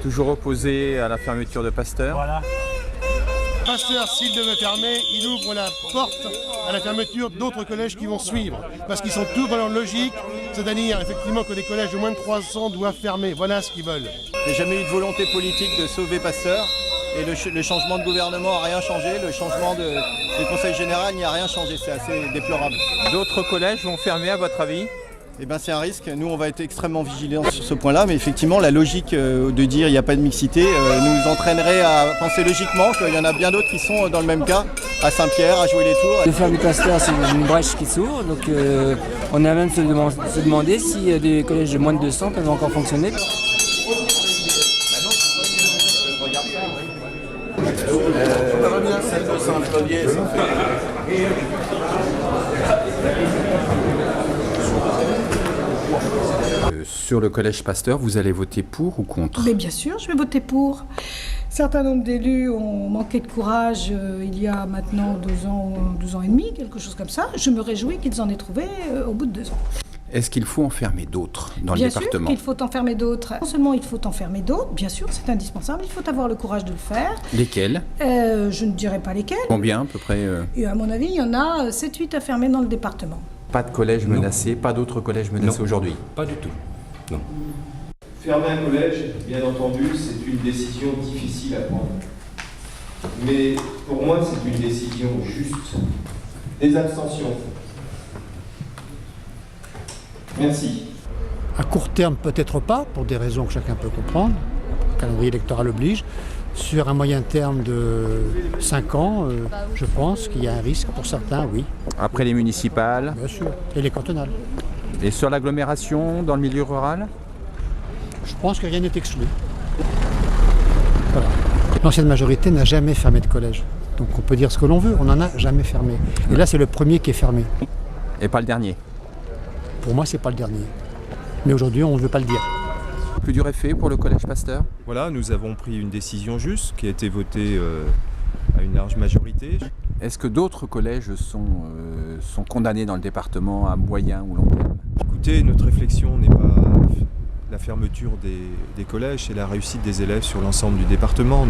Toujours opposé à la fermeture de Pasteur. Voilà. Pasteur, s'il devait fermer, il ouvre la porte à la fermeture d'autres collèges qui vont suivre. Parce qu'ils sont tous dans leur logique, c'est-à-dire effectivement que les collèges de moins de 300 doivent fermer. Voilà ce qu'ils veulent. Il n'y a jamais eu de volonté politique de sauver Pasteur. Et le changement de gouvernement n'a rien changé. Le changement du conseil général n'y a rien changé. C'est assez déplorable. D'autres collèges vont fermer à votre avis? Eh bien, c'est un risque. Nous, on va être extrêmement vigilants sur ce point-là. Mais effectivement, la logique de dire il n'y a pas de mixité nous entraînerait à penser logiquement qu'il y en a bien d'autres qui sont dans le même cas, à Saint-Pierre, à jouer les tours. De faire du Pasteur, c'est une brèche qui s'ouvre. Donc, on a même se demander si des collèges de moins de 200 peuvent encore fonctionner. Sur le collège Pasteur, vous allez voter pour ou contre? Mais bien sûr, je vais voter pour. Un certain nombre d'élus ont manqué de courage il y a maintenant 2 ans et demi, quelque chose comme ça. Je me réjouis qu'ils en aient trouvé au bout de 2 ans. Est-ce qu'il faut enfermer d'autres dans le département? Bien sûr qu'il faut enfermer d'autres. Non seulement il faut enfermer d'autres, bien sûr, c'est indispensable, il faut avoir le courage de le faire. Lesquels? Je ne dirai pas lesquels. Combien à peu près Et à mon avis, il y en a 7-8 à fermer dans le département. Pas de collège menacé, pas d'autres collèges menacés aujourd'hui? Pas du tout, non. Fermer un collège, bien entendu, c'est une décision difficile à prendre. Mais pour moi, c'est une décision juste. Des abstentions. Merci. À court terme, peut-être pas, pour des raisons que chacun peut comprendre. Le calendrier électoral oblige. Sur un moyen terme de 5 ans, je pense qu'il y a un risque pour certains, oui. Après les municipales? Bien sûr. Et les cantonales. Et sur l'agglomération, dans le milieu rural? Je pense que rien n'est exclu. Voilà. L'ancienne majorité n'a jamais fermé de collège. Donc on peut dire ce que l'on veut, on n'en a jamais fermé. Et là, c'est le premier qui est fermé. Et pas le dernier? Pour moi, c'est pas le dernier. Mais aujourd'hui, on ne veut pas le dire. Plus dur effet pour le collège Pasteur? Voilà, nous avons pris une décision juste qui a été votée à une large majorité. Est-ce que d'autres collèges sont condamnés dans le département à moyen ou long terme? Écoutez, notre réflexion n'est pas la fermeture des collèges, c'est la réussite des élèves sur l'ensemble du département.